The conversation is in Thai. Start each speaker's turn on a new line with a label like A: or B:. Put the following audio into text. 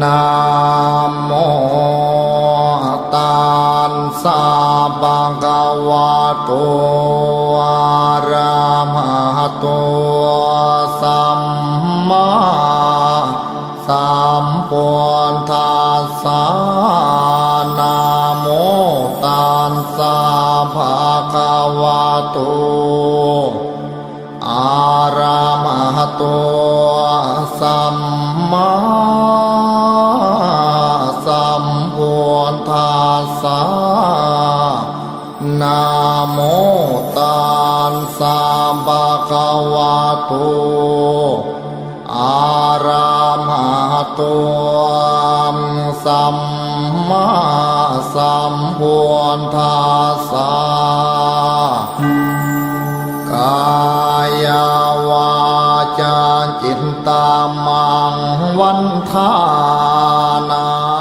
A: นะโมตัสสะภะคะวะโตอะระหะโตสัมมาสัมพุทธัสสะนะโมตัสสะภะคะวะโตอะระหะโตสัมมาสัมพุทธัสสะนะโมตัสสะภะคะวะโตอะระหะโตสัมมาสัมพุทธัสสะกายวาจาจิตตามังวันทานา